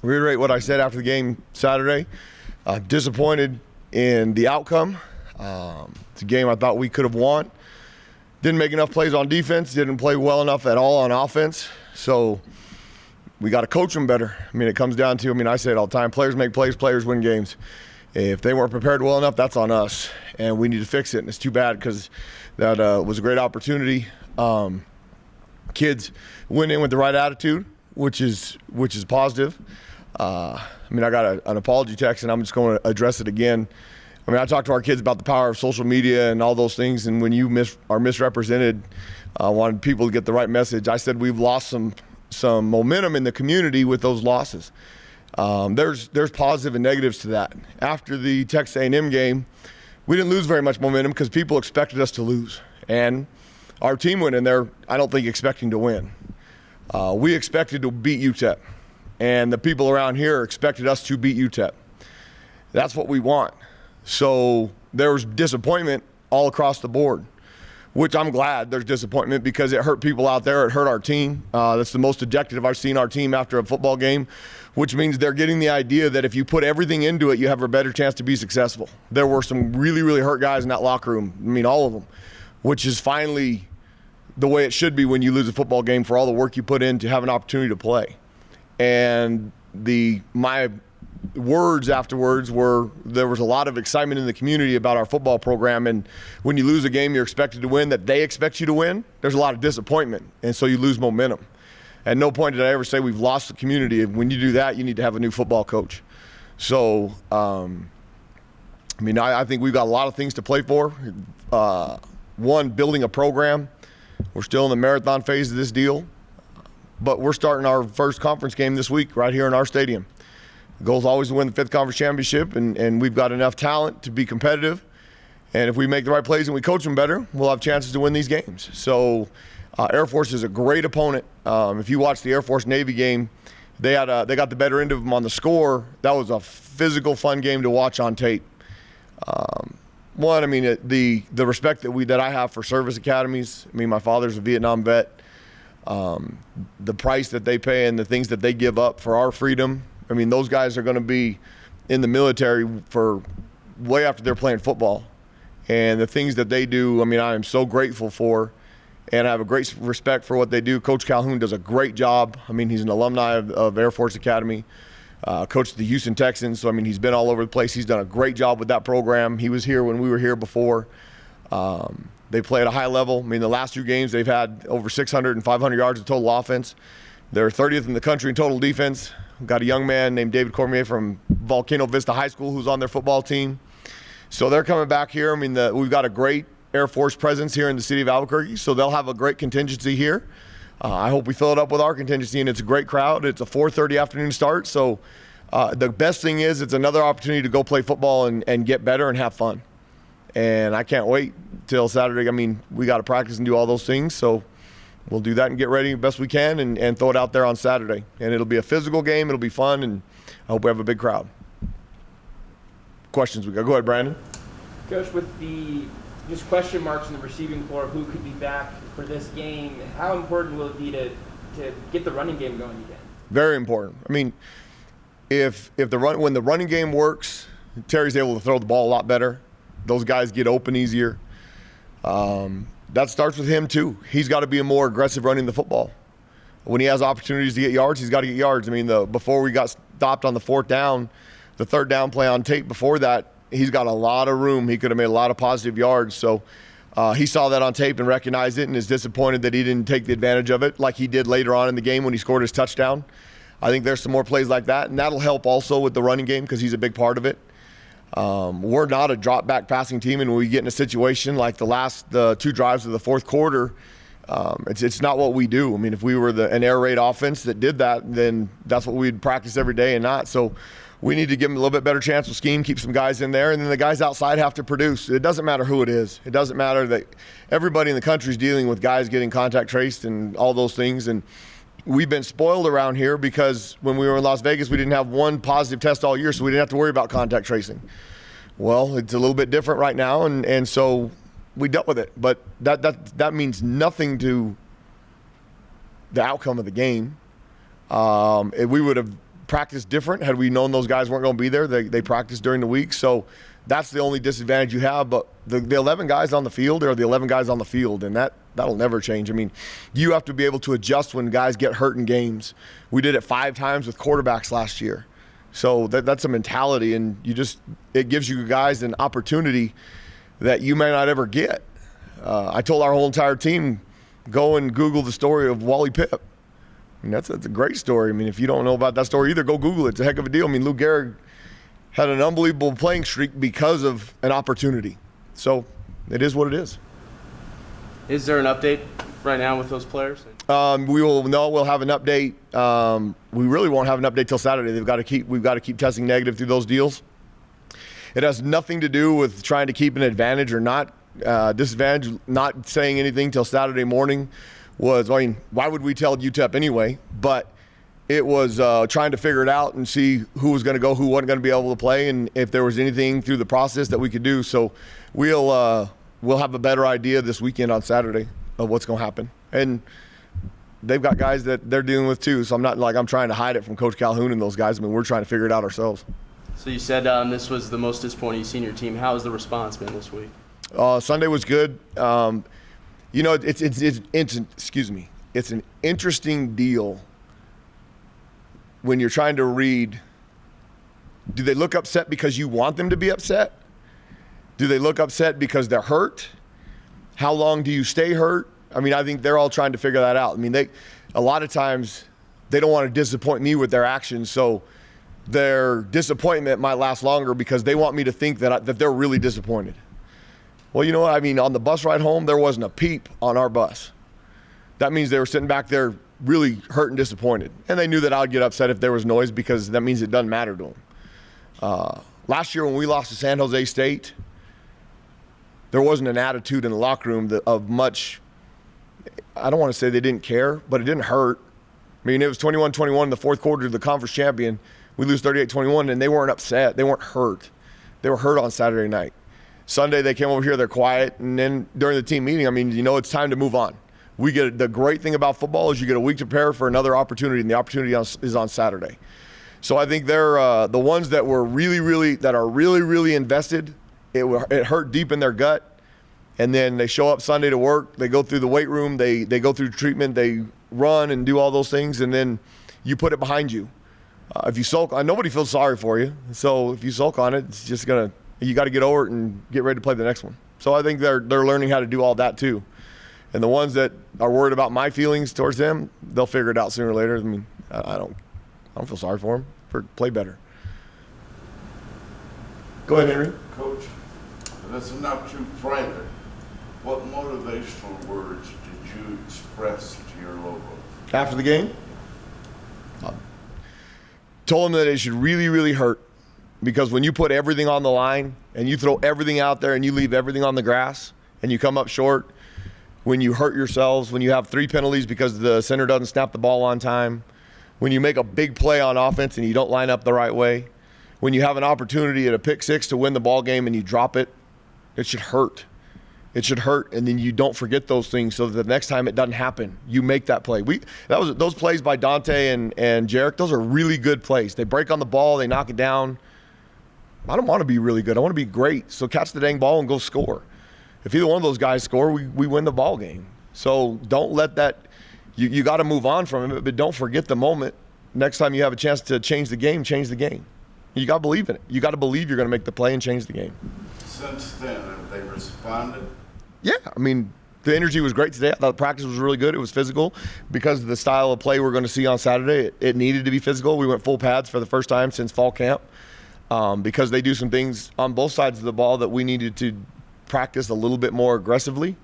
reiterate what I said after the game Saturday. Disappointed in the outcome. It's a game I thought we could have won. Didn't make enough plays on defense. Didn't play well enough at all on offense. So we got to coach them better. I mean, it comes down to, I say it all the time, players make plays, players win games. If they weren't prepared well enough, that's on us, and we need to fix it. And it's too bad because that was a great opportunity. Kids went in with the right attitude, which is positive. I got an apology text, and I'm just going to address it again. I talked to our kids about the power of social media and all those things, and when you are misrepresented, I wanted people to get the right message. I said we've lost some momentum in the community with those losses. There's positive and negatives to that. After the Texas A&M game, we didn't lose very much momentum because people expected us to lose. And our team went in there, I don't think, expecting to win. We expected to beat UTEP. And the people around here expected us to beat UTEP. That's what we want. So there was disappointment all across the board, which I'm glad there's disappointment because it hurt people out there. It hurt our team. That's the most dejected I've seen our team after a football game, which means they're getting the idea that if you put everything into it, you have a better chance to be successful. There were some really, really hurt guys in that locker room. All of them, which is finally the way it should be when you lose a football game for all the work you put in to have an opportunity to play. And my words afterwards were there was a lot of excitement in the community about our football program, and when you lose a game you're expected to win that they expect you to win, there's a lot of disappointment, and so you lose momentum. At no point did I ever say we've lost the community. When you do that, you need to have a new football coach. So I think we've got a lot of things to play for. One, building a program. We're still in the marathon phase of this deal, but we're starting our first conference game this week right here in our stadium. The goal is always to win the 5th conference championship, and we've got enough talent to be competitive. And if we make the right plays and we coach them better, we'll have chances to win these games. So Air Force is a great opponent. If you watch the Air Force-Navy game, they got the better end of them on the score. That was a physical, fun game to watch on tape. The respect that I have for service academies. My father's a Vietnam vet. The price that they pay and the things that they give up for our freedom. Those guys are going to be in the military for way after they're playing football. And the things that they do, I am so grateful for, and I have a great respect for what they do. Coach Calhoun does a great job. He's an alumni of Air Force Academy, coached the Houston Texans. So, he's been all over the place. He's done a great job with that program. He was here when we were here before. They play at a high level. The last 2 games, they've had over 600 and 500 yards of total offense. They're 30th in the country in total defense. We've got a young man named David Cormier from Volcano Vista High School who's on their football team. So they're coming back here. We've got a great Air Force presence here in the city of Albuquerque, so they'll have a great contingency here. I hope we fill it up with our contingency, and it's a great crowd. It's a 4:30 afternoon start, so the best thing is it's another opportunity to go play football and get better and have fun. And I can't wait till Saturday. We got to practice and do all those things, so we'll do that and get ready the best we can and throw it out there on Saturday. And it'll be a physical game. It'll be fun, and I hope we have a big crowd. Questions we got? Go ahead, Brandon. Coach, with the just question marks in the receiving corps, who could be back for this game, how important will it be to get the running game going again? Very important. When the running game works, Terry's able to throw the ball a lot better. Those guys get open easier. That starts with him too. He's got to be more aggressive running the football. When he has opportunities to get yards, he's got to get yards. Before we got stopped on the 4th down, the 3rd down play on tape before that, he's got a lot of room. He could have made a lot of positive yards. So he saw that on tape and recognized it and is disappointed that he didn't take the advantage of it like he did later on in the game when he scored his touchdown. I think there's some more plays like that, and that'll help also with the running game because he's a big part of it. We're not a drop-back passing team, and when we get in a situation like the 2 drives of the 4th quarter, it's not what we do. If we were an air raid offense that did that, then that's what we'd practice every day and not. So we need to give them a little bit better chance with scheme, keep some guys in there, and then the guys outside have to produce. It doesn't matter who it is. It doesn't matter that everybody in the country is dealing with guys getting contact traced and all those things. And we've been spoiled around here because when we were in Las Vegas, we didn't have one positive test all year, so we didn't have to worry about contact tracing. Well, it's a little bit different right now, and so we dealt with it. But that means nothing to the outcome of the game. We would have practiced different. Had we known those guys weren't going to be there, they practiced during the week. So that's the only disadvantage you have. But the 11 guys on the field are the 11 guys on the field, and that'll never change. I mean, you have to be able to adjust when guys get hurt in games. We did it 5 times with quarterbacks last year. So that's a mentality, and it gives you guys an opportunity that you may not ever get. I told our whole entire team, go and Google the story of Wally Pipp. I mean, that's a great story. I mean, if you don't know about that story either, go Google it. It's a heck of a deal. I mean, Lou Gehrig had an unbelievable playing streak because of an opportunity. So it is what it is. Is there an update right now with those players? We'll have an update. We really won't have an update till Saturday. We've got to keep testing negative through those deals. It has nothing to do with trying to keep an advantage or not. Disadvantage, not saying anything till Saturday morning why would we tell UTEP anyway? But it was trying to figure it out and see who was going to go, who wasn't going to be able to play, and if there was anything through the process that we could do. So we'll have a better idea this weekend on Saturday of what's going to happen. And they've got guys that they're dealing with too, so I'm not like I'm trying to hide it from Coach Calhoun and those guys. I mean, we're trying to figure it out ourselves. So you said this was the most disappointing you've seen your team. How has the response been this week? Sunday was good. It's an interesting deal when you're trying to read. Do they look upset because you want them to be upset? Do they look upset because they're hurt? How long do you stay hurt? I mean, I think they're all trying to figure that out. I mean, a lot of times they don't want to disappoint me with their actions, so their disappointment might last longer because they want me to think that they're really disappointed. Well, you know what? I mean, on the bus ride home, there wasn't a peep on our bus. That means they were sitting back there really hurt and disappointed. And they knew that I would get upset if there was noise because that means it doesn't matter to them. Last year when we lost to San Jose State, there wasn't an attitude in the locker room of much. I don't want to say they didn't care, but it didn't hurt. I mean, it was 21-21 in the fourth quarter of the conference champion. We lose 38-21, and they weren't upset. They weren't hurt. They were hurt on Saturday night. Sunday, they came over here, they're quiet, and then during the team meeting, I mean, it's time to move on. The great thing about football is you get a week to prepare for another opportunity, and the opportunity is on Saturday. So I think they're the ones that are really invested. It hurt deep in their gut. And then they show up Sunday to work. They go through the weight room. They go through treatment. They run and do all those things, and then you put it behind you. If you sulk, nobody feels sorry for you. So if you sulk on it, it's just you got to get over it and get ready to play the next one. So I think they're learning how to do all that too. And the ones that are worried about my feelings towards them, they'll figure it out sooner or later. I mean, I don't feel sorry for them. Play better. Go ahead, Henry. Coach, this is not too private. What motivational words did you express to your logo? After the game? Told them that it should really, really hurt, because when you put everything on the line and you throw everything out there and you leave everything on the grass and you come up short, when you hurt yourselves, when you have 3 penalties because the center doesn't snap the ball on time, when you make a big play on offense and you don't line up the right way, when you have an opportunity at a pick six to win the ball game and you drop it, it should hurt. It should hurt, and then you don't forget those things so that the next time it doesn't happen, you make that play. Those plays by Dante and Jarek, those are really good plays. They break on the ball, they knock it down. I don't want to be really good. I want to be great. So catch the dang ball and go score. If either one of those guys score, we win the ball game. So don't let that – you got to move on from it, but don't forget the moment. Next time you have a chance to change the game, change the game. You got to believe in it. You got to believe you're going to make the play and change the game. Since then, have they responded? Yeah, I mean, the energy was great today. I thought the practice was really good. It was physical. Because of the style of play we're going to see on Saturday, it needed to be physical. We went full pads for the first time since fall camp because they do some things on both sides of the ball that we needed to practice a little bit more aggressively.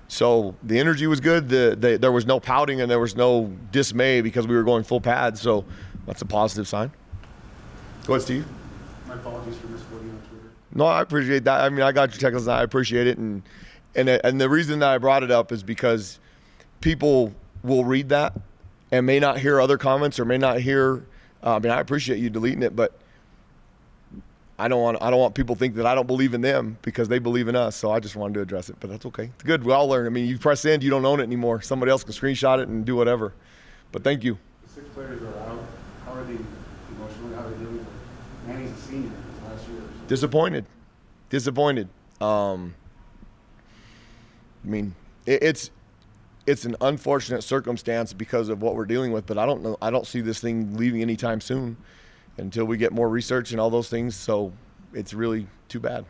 So the energy was good. There was no pouting and there was no dismay because we were going full pads. So that's a positive sign. Go ahead, Steve. My apologies for misquoting on Twitter. No, I appreciate that. I mean, I got your text. I appreciate it. And the reason that I brought it up is because people will read that and may not hear other comments or may not hear. I mean, I appreciate you deleting it, but I don't want people to think that I don't believe in them because they believe in us. So I just wanted to address it, but that's okay. It's good. We all learn. I mean, you press send, you don't own it anymore. Somebody else can screenshot it and do whatever. But thank you. The 6 players are out. How are they emotionally, how they're dealing with it. Manny's a senior his last year. So. Disappointed. I mean, it's an unfortunate circumstance because of what we're dealing with, but I don't see this thing leaving anytime soon until we get more research and all those things. So it's really too bad.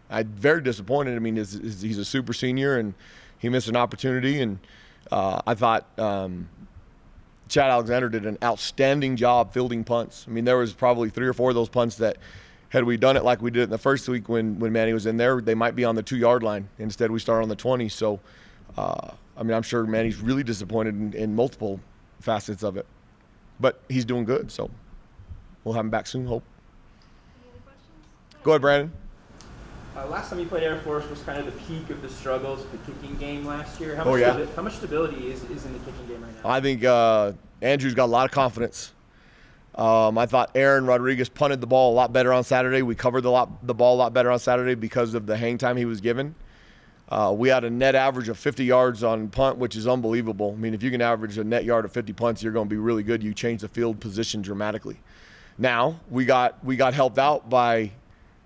I'm very disappointed. I mean, he's a super senior and he missed an opportunity. And I thought Chad Alexander did an outstanding job fielding punts. I mean, there was probably 3 or 4 of those punts that had we done it like we did in the first week when Manny was in there, they might be on the 2-yard line. Instead, we start on the 20. So, I mean, I'm sure Manny's really disappointed in multiple facets of it. But he's doing good, so we'll have him back soon, hope. Any other questions? Go ahead, Brandon. Last time you played Air Force was kind of the peak of the struggles of the kicking game last year. How much stability is in the kicking game right now? I think Andrew's got a lot of confidence. I thought Aaron Rodriguez punted the ball a lot better on Saturday. We covered the ball a lot better on Saturday because of the hang time he was given. We had a net average of 50 yards on punt, which is unbelievable. I mean, if you can average a net yard of 50 punts, you're going to be really good. You change the field position dramatically. Now, we got helped out by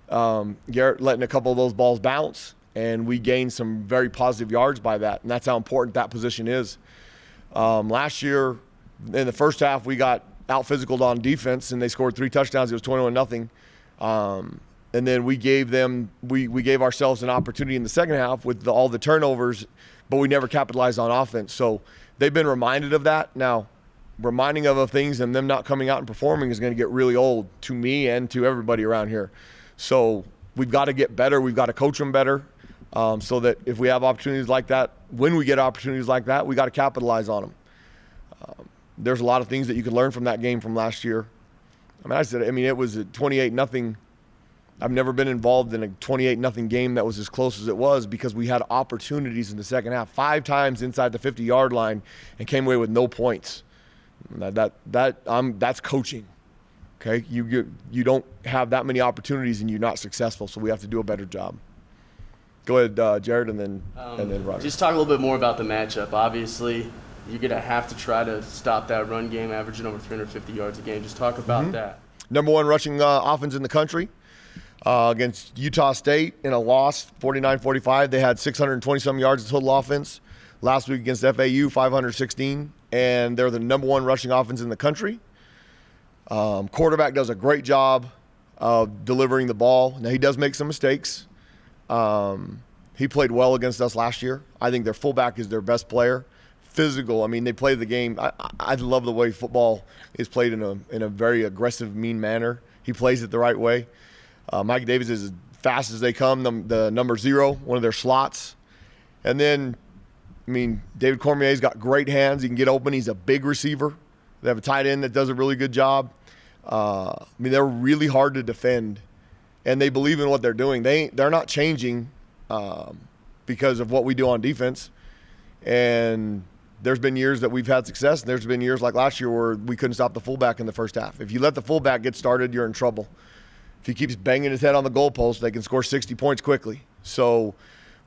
Garrett letting a couple of those balls bounce, and we gained some very positive yards by that, and that's how important that position is. Last year, in the first half, we got out-physicaled on defense, and they scored 3 touchdowns. It was 21-0. And then we gave ourselves an opportunity in the second half with all the turnovers, but we never capitalized on offense. So they've been reminded of that. Now, reminding of things and them not coming out and performing is going to get really old to me and to everybody around here. So we've got to get better. We've got to coach them better so that if we have opportunities like that, when we get opportunities like that, we got to capitalize on them. There's a lot of things that you can learn from that game from last year. I mean, it was a 28-0. I've never been involved in a 28-0 game that was as close as it was because we had opportunities in the second half 5 times inside the 50-yard line and came away with no points. That's coaching. Okay, you don't have that many opportunities and you're not successful, so we have to do a better job. Go ahead, Jared, and then Roger. Just talk a little bit more about the matchup. Obviously, you're going to have to try to stop that run game, averaging over 350 yards a game. Just talk about that. Number 1 rushing offense in the country against Utah State in a loss, 49-45. They had 620-some yards of total offense. Last week against FAU, 516, and they're the number 1 rushing offense in the country. Quarterback does a great job of delivering the ball. Now, he does make some mistakes. He played well against us last year. I think their fullback is their best player. Physical. I mean, they play the game. I love the way football is played in a very aggressive, mean manner. He plays it the right way. Mike Davis is as fast as they come, the number 0, one of their slots. And then, I mean, David Cormier's got great hands. He can get open. He's a big receiver. They have a tight end that does a really good job. I mean, they're really hard to defend, and they believe in what they're doing. They're not changing because of what we do on defense. And there's been years that we've had success, and there's been years like last year where we couldn't stop the fullback in the first half. If you let the fullback get started, you're in trouble. If he keeps banging his head on the goalpost, they can score 60 points quickly. So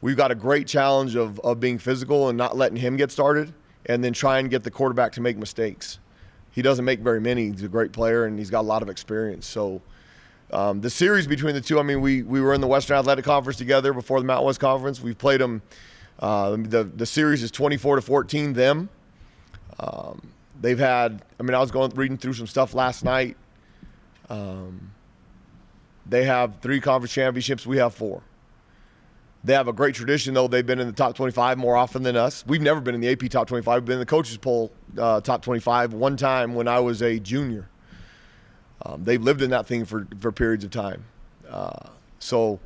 we've got a great challenge of being physical and not letting him get started, and then try and get the quarterback to make mistakes. He doesn't make very many. He's a great player, and he's got a lot of experience. So the series between the two, I mean, we were in the Western Athletic Conference together before the Mountain West Conference. We've played them. The series is 24-14 them. They've had, I mean, I was reading through some stuff last night. They have 3 conference championships. We have 4. They have a great tradition, though. They've been in the top 25 more often than us. We've never been in the AP top 25. We've been in the coaches poll top 25 one time when I was a junior. They've lived in that thing for periods of time. So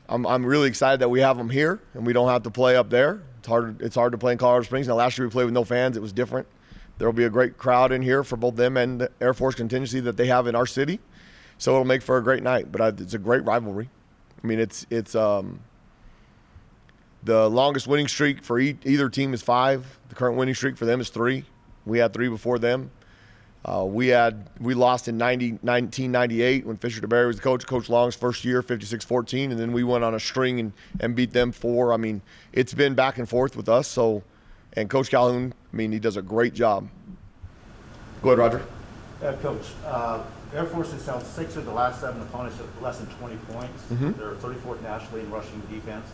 I'm really excited that we have them here and we don't have to play up there. It's hard to play in Colorado Springs. Now, last year we played with no fans. It was different. There will be a great crowd in here for both them and the Air Force contingency that they have in our city. So it'll make for a great night. But it's a great rivalry. I mean, it's the longest winning streak for either team is 5. The current winning streak for them is 3. We had 3 before them. We lost in 1998 when Fisher DeBerry was the coach. Coach Long's first year, 56-14, and then we went on a string and beat them 4. I mean, it's been back and forth with us. So, and Coach Calhoun, I mean, he does a great job. Go ahead, Roger. Coach, Air Force has held 6 of the last 7 opponents at less than 20 points. They're 34th nationally in rushing defense.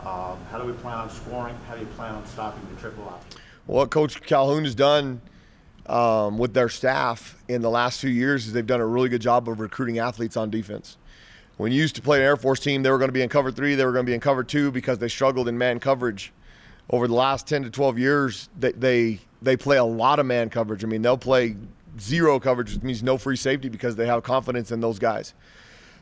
How do we plan on scoring? How do you plan on stopping the triple option? Well, what Coach Calhoun has done with their staff in the last few years is they've done a really good job of recruiting athletes on defense. When you used to play an Air Force team, they were going to be in cover 3, they were going to be in cover 2 because they struggled in man coverage. Over the last 10 to 12 years, they play a lot of man coverage. I mean, they'll play zero coverage, which means no free safety because they have confidence in those guys.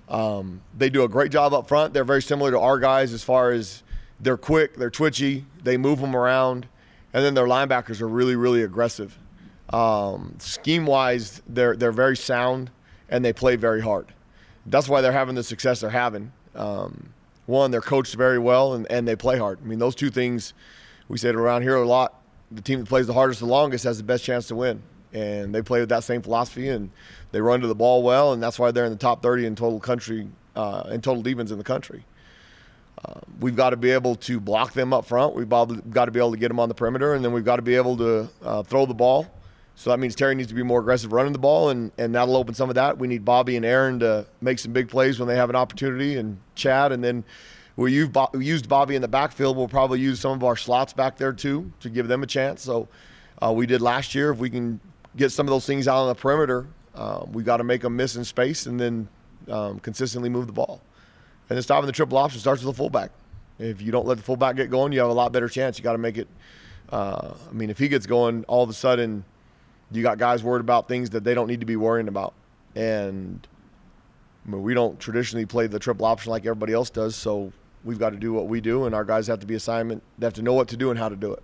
They do a great job up front. They're very similar to our guys as far as they're quick, they're twitchy, they move them around, and then their linebackers are really, really aggressive. Scheme-wise, they're very sound, and they play very hard. That's why they're having the success they're having. One, they're coached very well, and they play hard. I mean, those two things, we say it around here a lot. The team that plays the hardest the longest has the best chance to win. And they play with that same philosophy, and they run to the ball well, and that's why they're in the top 30 in total country, in total defense in the country. We've got to be able to block them up front. We've got to be able to get them on the perimeter, and then we've got to be able to throw the ball. So that means Terry needs to be more aggressive running the ball, and that'll open some of that. We need Bobby and Aaron to make some big plays when they have an opportunity, and Chad. And then we used Bobby in the backfield. We'll probably use some of our slots back there too to give them a chance. So we did last year. If we can get some of those things out on the perimeter, we got to make them miss in space and then consistently move the ball. And then stopping the triple option starts with the fullback. If you don't let the fullback get going, you have a lot better chance. You got to make it. I mean, if he gets going, all of a sudden – you got guys worried about things that they don't need to be worrying about. And I mean, we don't traditionally play the triple option like everybody else does, so we've got to do what we do, and our guys have to be assignment. They have to know what to do and how to do it.